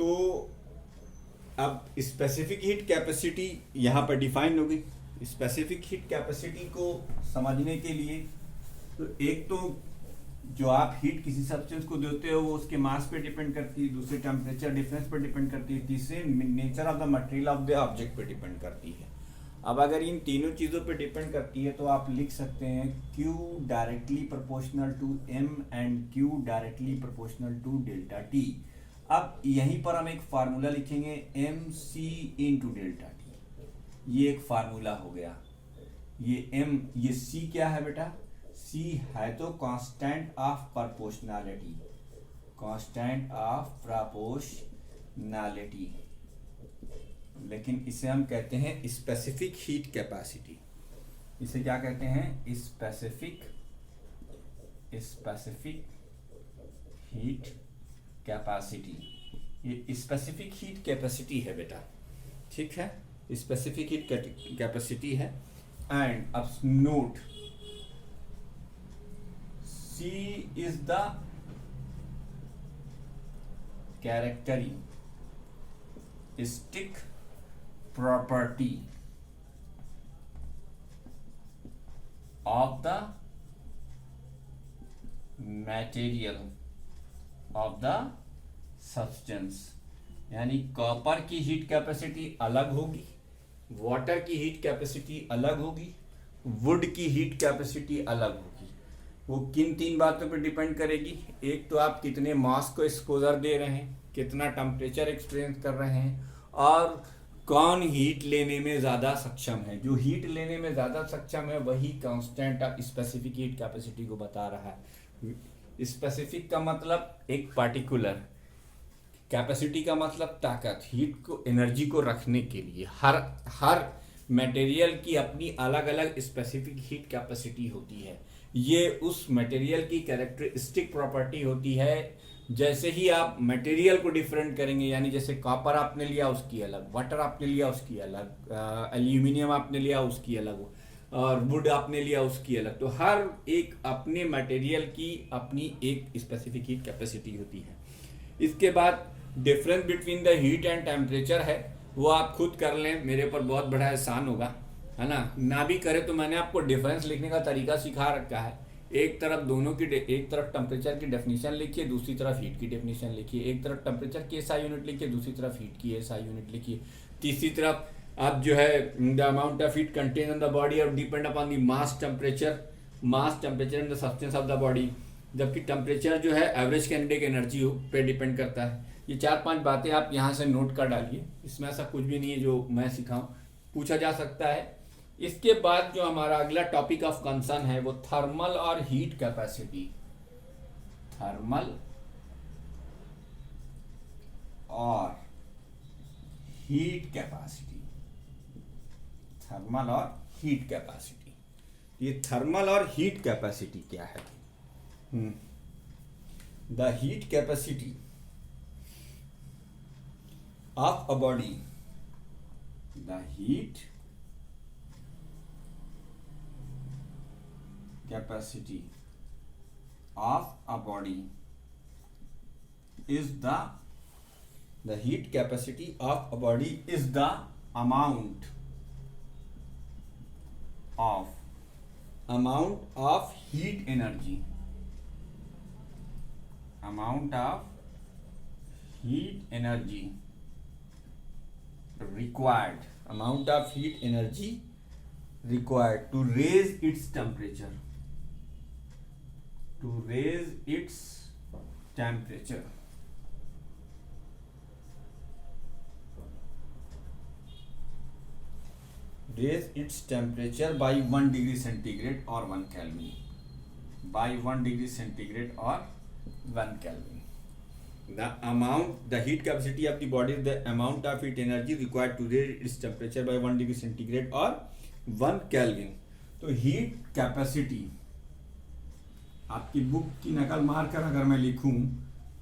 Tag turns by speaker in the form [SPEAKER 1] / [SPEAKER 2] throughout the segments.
[SPEAKER 1] तो अब specific heat capacity यहाँ पर डिफाइन हो गई। स्पेसिफिक हीट कैपेसिटी को समझने के लिए तो एक तो जो आप हीट किसी सब्सटेंस को देते हो वो उसके मास पे डिपेंड करती है, दूसरे टेम्परेचर डिफरेंस पे डिपेंड करती है, तीसरे nature of the material of the object पे डिपेंड करती है। अब अगर इन तीनों चीज़ों पे डिपेंड करती है तो आप लिख सकते हैं Q directly proportional to M and Q directly proportional to delta T। अब यहीं पर हम एक फार्मूला लिखेंगे MC इंटू डेल्टा T। ये एक फार्मूला हो गया। ये C क्या है बेटा? C है तो constant of proportionality, constant of proportionality, लेकिन इसे हम कहते हैं स्पेसिफिक हीट कैपेसिटी। इसे क्या कहते हैं? Specific heat capacity. ये स्पेसिफिक हीट कैपेसिटी है बेटा, ठीक है, स्पेसिफिक हीट कैपेसिटी है। एंड अब note, C is the characteristic property of the material of the substance। यानी कॉपर की हीट कैपेसिटी अलग होगी, वाटर की हीट कैपेसिटी अलग होगी, वुड की हीट कैपेसिटी अलग होगी। वो किन तीन बातों पर डिपेंड करेगी? एक तो आप कितने मास को एक्सपोजर दे रहे हैं, कितना टेम्परेचर एक्सपीरियंस कर रहे हैं, और कौन हीट लेने में ज़्यादा सक्षम है। जो हीट लेने में ज़्यादा सक्षम है वही constant of specific heat capacity को बता रहा है। स्पेसिफिक का मतलब एक पार्टिकुलर, कैपेसिटी का मतलब ताकत, हीट को, एनर्जी को रखने के लिए। हर मटेरियल की अपनी अलग अलग स्पेसिफिक हीट कैपेसिटी होती है। ये उस मटेरियल की कैरेक्टरिस्टिक प्रॉपर्टी होती है। जैसे ही आप मटेरियल को डिफरेंट करेंगे, यानी जैसे कॉपर आपने लिया उसकी अलग, वाटर आपने लिया उसकी अलग, एल्यूमिनियम आपने लिया उसकी अलग, और वुड आपने लिया उसकी अलग, तो हर एक अपने मटेरियल की अपनी एक स्पेसिफिक हीट कैपेसिटी होती है। इसके बाद difference between the heat and temperature है, वो आप खुद कर लें, मेरे पर बहुत बड़ा एहसान होगा, है ना भी करे तो मैंने आपको डिफरेंस लिखने का तरीका सिखा रखा है। एक तरफ एक तरफ टेम्परेचर की डेफिनेशन लिखिए, दूसरी तरफ हीट की डेफिनेशन लिखिए। एक तरफ टेम्परेचर की SI यूनिट लिखिए, दूसरी तरफ हीट की SI यूनिट लिखिए। तीसरी तरफ आप जो है the amount of heat content in the body और depend upon the mass temperature in the substance of the body, जबकि टेम्परेचर जो है एवरेज काइनेटिक एनर्जी पे डिपेंड करता है। ये 4-5 बातें आप यहाँ से नोट कर डालिए, इसमें ऐसा कुछ भी नहीं है जो मैं सिखाऊं, पूछा जा सकता है। इसके बाद जो हमारा अगला टॉपिक ऑफ कंसर्न है वो थर्मल और हीट कैपेसिटी। थर्मल और हीट कैपेसिटी, थर्मल और हीट कैपेसिटी। ये थर्मल और हीट कैपेसिटी क्या है? The heat capacity of a body, the heat capacity of a body is the heat capacity of a body is the amount of heat energy, amount of heat energy required, amount of heat energy required to raise its temperature, to raise its temperature, raise its temperature by 1 degree centigrade or 1 Kelvin, by 1 degree centigrade or 1 Kelvin. The heat capacity of the body is the amount of heat energy required to raise its temperature by 1 degree centigrade or 1 Kelvin। तो heat capacity आपकी book की नकल मारकर अगर मैं लिखूं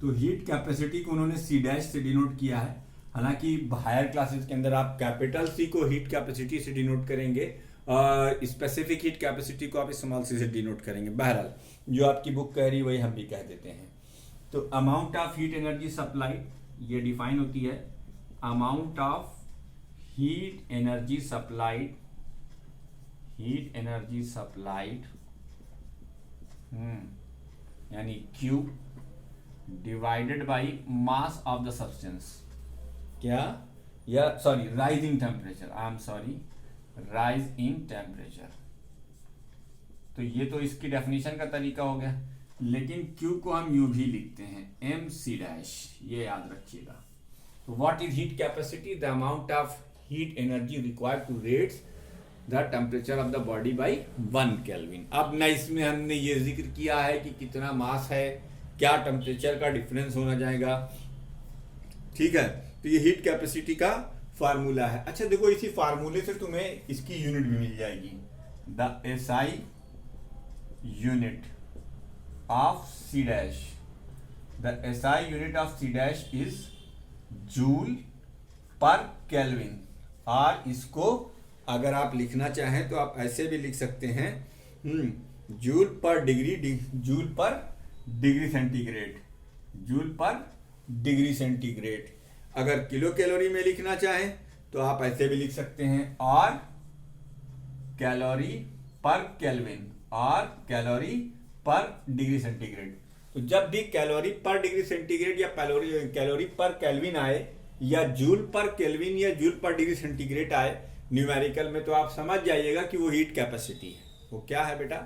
[SPEAKER 1] तो heat capacity को उन्होंने C' से डिनोट किया है। हालांकि हायर क्लासेस के अंदर आप कैपिटल C को हीट कैपेसिटी से डिनोट करेंगे और स्पेसिफिक हीट कैपेसिटी को आप स्मॉल c से डिनोट करेंगे। बहरहाल जो आपकी बुक कह रही वही हम भी कह देते हैं। तो amount of heat energy supply, ये डिफाइन होती है amount of heat energy supplied, heat energy supplied यानी Q divided by mass of the substance. क्या? या sorry, rise in temperature, I am sorry, rise in temperature. तो ये तो इसकी डेफिनेशन का तरीका हो गया, लेकिन Q को हम यूं भी लिखते हैं mc डैश, ये याद रखिएगा। तो what is heat capacity? The amount of heat energy required to raise the temperature of the body by 1 kelvin. अब ना इसमें हमने ये जिक्र किया है कि कितना मास है, क्या टेम्परेचर का डिफरेंस होना जाएगा, ठीक है। तो ये हीट कैपेसिटी का फार्मूला है। अच्छा देखो, इसी फार्मूले से तुम्हें इसकी यूनिट भी मिल जाएगी, the SI unit of C dash, the SI unit of C dash is joule per kelvin. और इसको अगर आप लिखना चाहें तो आप ऐसे भी लिख सकते हैं, जूल पर डिग्री, जूल पर डिग्री सेंटीग्रेड, जूल पर डिग्री सेंटीग्रेड। अगर किलो कैलोरी में लिखना चाहें तो आप ऐसे भी लिख सकते हैं, और कैलोरी पर केल्विन, और कैलोरी पर डिग्री सेंटीग्रेड। तो जब भी कैलोरी पर डिग्री सेंटीग्रेड या कैलोरी पर केल्विन आए, या जूल पर केल्विन या जूल पर डिग्री सेंटीग्रेड आए न्यूमेरिकल में, तो आप समझ जाइएगा कि वो हीट कैपेसिटी है। वो क्या है बेटा?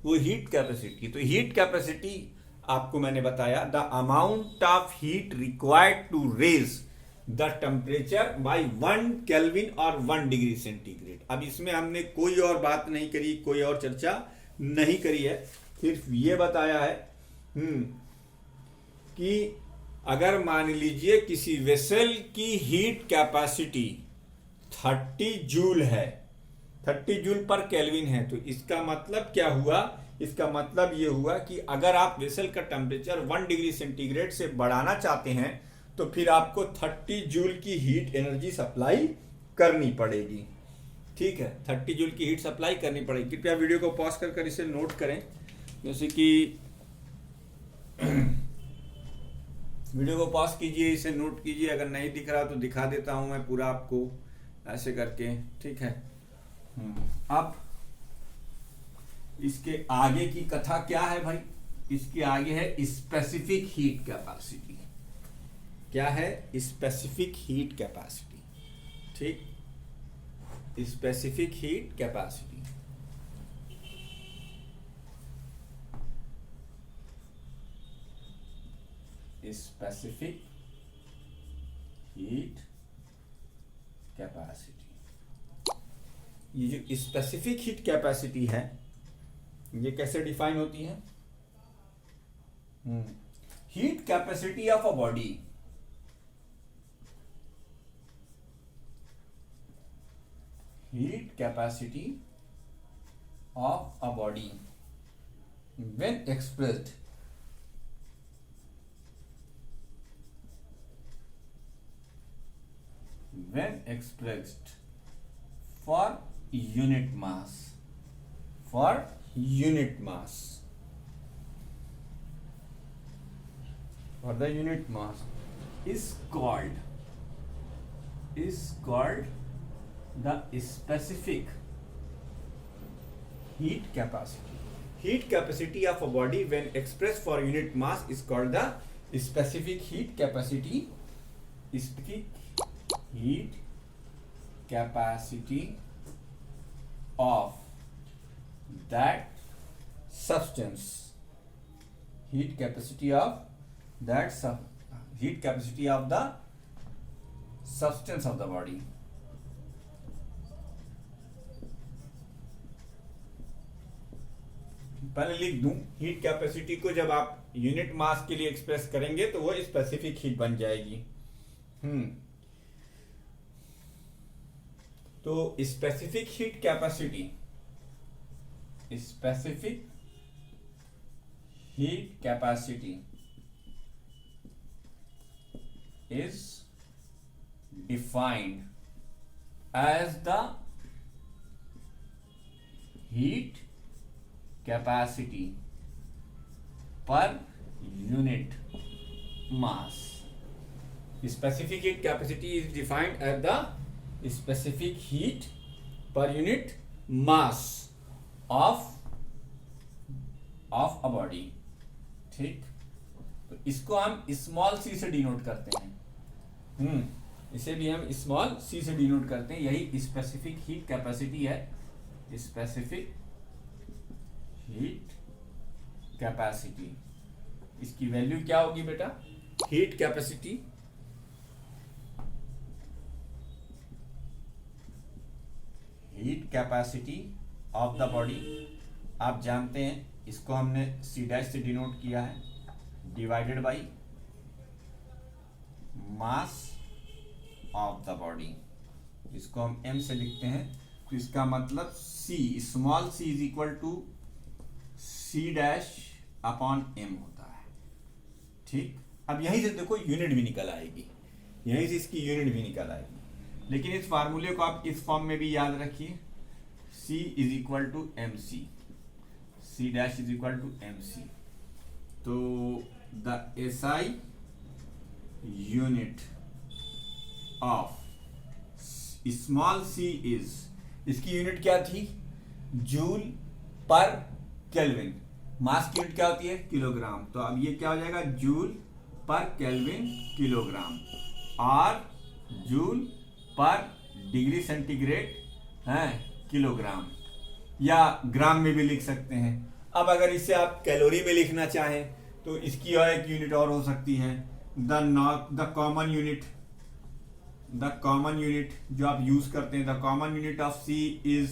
[SPEAKER 1] वो हीट कैपेसिटी। तो हीट कैपेसिटी आपको मैंने बताया, the amount of heat required to raise the temperature by 1 kelvin और 1 डिग्री सेंटीग्रेड। अब इसमें हमने कोई और बात नहीं करी, कोई और चर्चा नहीं करी है, सिर्फ ये बताया है कि अगर मान लीजिए किसी वेसल की हीट कैपेसिटी 30 जूल है, 30 जूल पर केल्विन है, तो इसका मतलब क्या हुआ? इसका मतलब ये हुआ कि अगर आप वेसल का टेम्परेचर 1 डिग्री सेंटीग्रेड से बढ़ाना चाहते हैं तो फिर आपको 30 जूल की हीट एनर्जी सप्लाई करनी पड़ेगी, ठीक है। 30 जूल की हीट सप्लाई करनी पड़ेगी। कृपया वीडियो को पॉज कर इसे नोट करें, जैसे कि वीडियो को पॉज कीजिए, इसे नोट कीजिए। अगर नहीं दिख रहा तो दिखा देता हूं मैं पूरा आपको ऐसे करके, ठीक है। अब इसके आगे की कथा क्या है भाई? इसके आगे है स्पेसिफिक हीट कैपेसिटी। क्या है? स्पेसिफिक हीट कैपेसिटी, ठीक। Specific heat capacity, specific heat capacity. ये जो स्पेसिफिक हीट कैपेसिटी है, ये कैसे डिफाइन होती है? Heat capacity of a body, heat capacity of a body when expressed for unit mass, for unit mass, for the unit mass is called the specific heat capacity. Heat capacity of a body when expressed for unit mass is called the specific heat capacity. Specific heat capacity of that substance. Heat capacity of that heat capacity of the substance of the body. पहले लिख दूं, heat capacity को जब आप unit mass के लिए express करेंगे तो वो स्पेसिफिक हीट बन जाएगी। तो specific heat capacity, specific heat capacity is defined as the heat capacity per unit mass, Specific heat capacity is defined as the specific heat per unit mass of a body. ठीक, तो इसको हम small C से denote करते हैं. इसे भी हम स्मॉल सी से डिनोट करते हैं. यही स्पेसिफिक हीट कैपेसिटी है. स्पेसिफिक हीट कैपेसिटी, इसकी वैल्यू क्या होगी बेटा? Heat capacity of the body. आप जानते हैं इसको हमने सी डैश से डिनोट किया है, divided by mass of the body. इसको हम m से लिखते हैं, तो इसका मतलब c, small c is equal to C dash upon m होता है. ठीक, अब यहीं से देखो यूनिट भी निकल आएगी, यहीं से इसकी यूनिट भी निकल आएगी. लेकिन इस फार्मूले को आप इस फॉर्म में भी याद रखिए, c is equal to M C, C dash is equal to M C. तो the SI unit of small C is, इसकी यूनिट क्या थी? Joule per kelvin. मास की यूनिट क्या होती है? किलोग्राम. तो अब ये क्या हो जाएगा? जूल पर केल्विन किलोग्राम, और जूल पर डिग्री सेंटीग्रेड है किलोग्राम, या ग्राम में भी लिख सकते हैं. अब अगर इसे आप कैलोरी में लिखना चाहें तो इसकी और एक यूनिट और हो सकती है, द कॉमन यूनिट जो आप यूज करते हैं. The common unit of C is,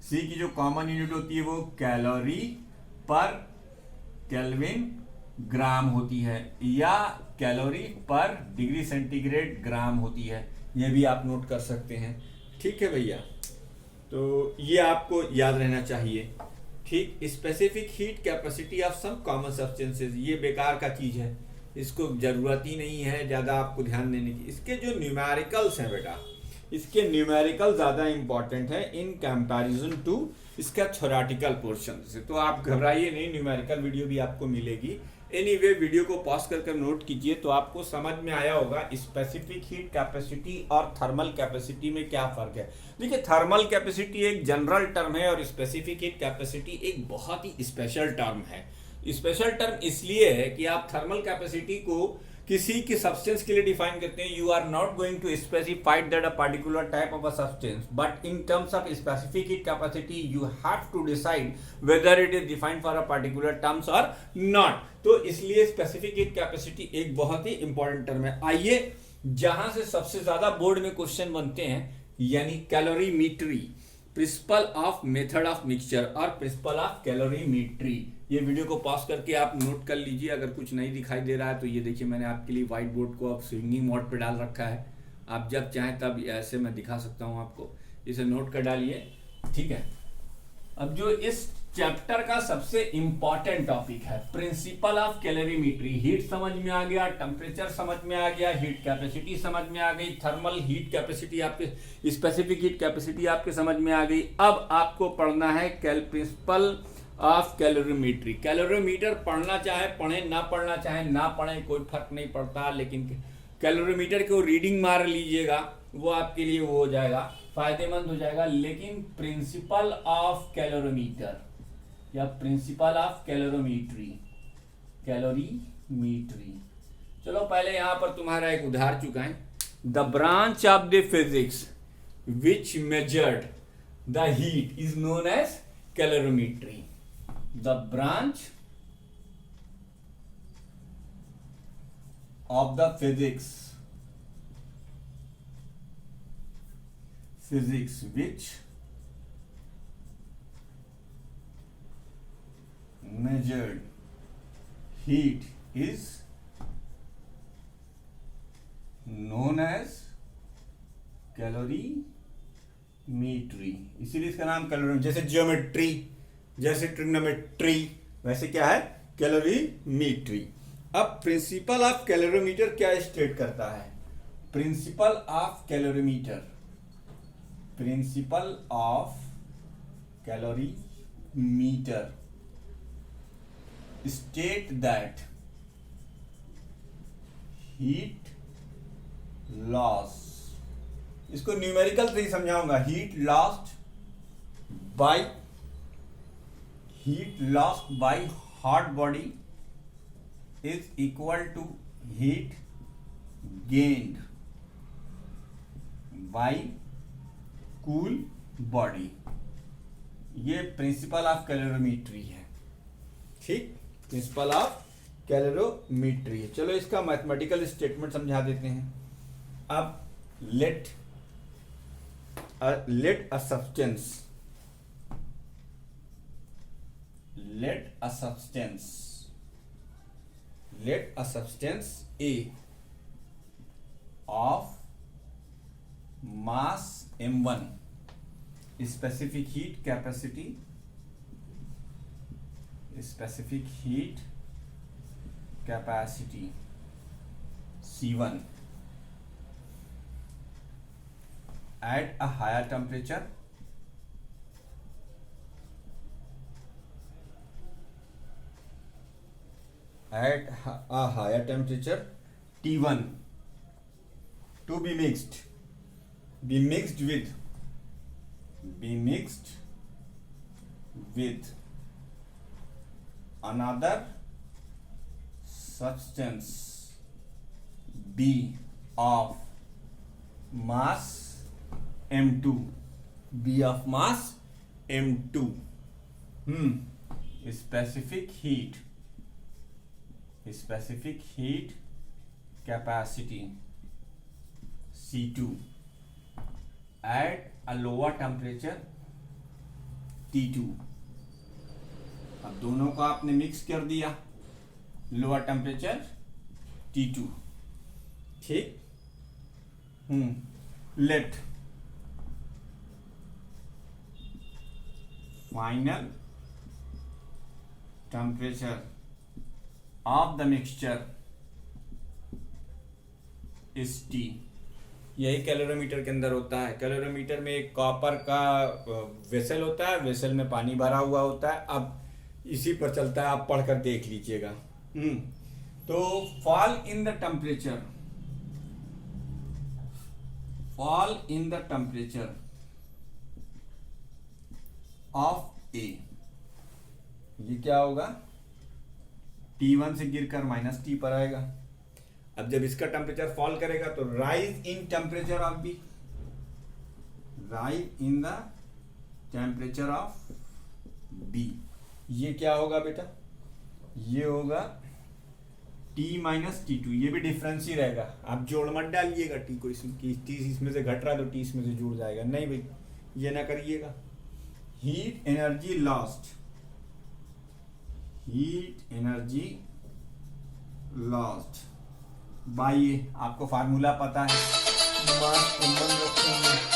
[SPEAKER 1] C की जो कॉमन यूनिट होती है वो कैलोरी पर केल्विन ग्राम होती है, या कैलोरी पर डिग्री सेंटीग्रेड ग्राम होती है. ये भी आप नोट कर सकते हैं. ठीक है भैया, तो ये आपको याद रहना चाहिए. ठीक, specific heat capacity of some common substances, ये बेकार का चीज है, इसको जरूरत ही नहीं है ज्यादा आपको ध्यान देने की. इसके जो न्यूमेरिकल्स हैं बेटा, इसके न्यूमेरिकल ज्यादा इंपॉर्टेंट है इन कंपैरिजन टू इसका थ्योरेटिकल पोर्शन से. तो आप घबराइए नहीं, न्यूमेरिकल वीडियो भी आपको मिलेगी. एनीवे, वीडियो को पॉज करके नोट कीजिए तो आपको समझ में आया होगा स्पेसिफिक हीट कैपेसिटी और थर्मल कैपेसिटी में क्या फर्क है. देखिए, थर्मल कैपेसिटी एक जनरल टर्म है और स्पेसिफिक हीट कैपेसिटी एक बहुत ही स्पेशल टर्म है. स्पेशल टर्म इसलिए है कि आप थर्मल कैपेसिटी को किसी की सब्सटेंस के लिए डिफाइन करते हैं. You are not going to specified that a particular type of a substance, but in terms of specific heat capacity you have to decide whether it is defined for a particular terms और not. तो इसलिए specific heat capacity एक बहुत ही important term है. आइए, जहां से सबसे ज्यादा बोर्ड में क्वेश्चन बनते हैं, यानी calorimetry, principle of method of mixture और प्रिंसिपल ऑफ कैलोरीमेट्री. ये वीडियो को पॉज करके आप नोट कर लीजिए. अगर कुछ नहीं दिखाई दे रहा है तो ये देखिए, मैंने आपके लिए व्हाइट बोर्ड को अब स्विंगिंग मोड पे डाल रखा है. आप जब चाहें तब ऐसे मैं दिखा सकता हूं आपको. इसे नोट कर डालिए. ठीक है, अब जो इस चैप्टर का सबसे इंपॉर्टेंट टॉपिक है, प्रिंसिपल ऑफ कैलोरीमेट्री. हीट समझ में आ गया, टेम्परेचर समझ में आ गया, हीट कैपेसिटी समझ में आ गई, थर्मल हीट कैपेसिटी आपके, स्पेसिफिक हीट कैपेसिटी आपके समझ में आ गई. अब आपको पढ़ना है प्रिंसिपल ऑफ कैलोरीमेट्री. कैलोरीमीटर पढ़ना चाहे पढ़े, ना पढ़ना चाहे ना पढ़े, कोई फर्क नहीं पड़ता. लेकिन कैलोरीमीटर को रीडिंग मार लीजिएगा, वो आपके लिए वो हो जाएगा, फायदेमंद हो जाएगा. लेकिन प्रिंसिपल ऑफ कैलोरीमीटर या प्रिंसिपल ऑफ कैलोरीमेट्री, चलो पहले यहां पर तुम्हारा एक उदाहरण चुका है. The branch of the physics which measured the heat is known as calorimetry. The branch of the physics which measured heat is known as calorimetry. इसीलिए इसका नाम कैलोरी, जैसे ज्योमेट्री, जैसे ट्रिग्नोमेट्री, वैसे क्या है? कैलोरीमेट्री. अब प्रिंसिपल ऑफ कैलोरीमीटर क्या स्टेट करता है? Principle of calorimeter, principle of calorimeter state that heat loss, इसको न्यूमेरिकल से ही समझाऊंगा। Heat lost by hot body is equal to heat gained by cool body. ये प्रिंसिपल ऑफ कैलोरीमेट्री है, ठीक, प्रिंसिपल ऑफ कैलोरीमेट्री है। चलो इसका मैथमेटिकल स्टेटमेंट समझा देते हैं। अब late a substance A of mass m1 specific heat capacity C1 at a higher temperature T1 to be mixed with another substance B of mass M2 specific heat capacity C2 at a lower temperature T2। अब दोनों को आपने mix कर दिया, lower temperature T2, ठीक। Let final temperature of the mixture is T। यही calorimeter के अंदर होता है। कैलोरीमीटर में एक कॉपर का वेसल होता है, वेसल में पानी भरा हुआ होता है। अब इसी पर चलता है, आप पढ़कर देख लीजिएगा। तो fall in the temperature of A, ये क्या होगा, T1 से गिरकर -T पर आएगा। अब जब इसका टेम्परेचर फॉल करेगा तो rise in temperature of B, ये क्या होगा बेटा, ये होगा T - T2। ये भी डिफरेंस ही रहेगा, आप जोड़ मत डालिएगा T को इसमें कि T इसमें से घट रहा है तो T इसमें से जुड़ जाएगा, नहीं भाई, ये ना करिएगा। हीट एनर्जी लॉस्ट बाय, आपको फार्मूला पता है, मास m1 रखेंगे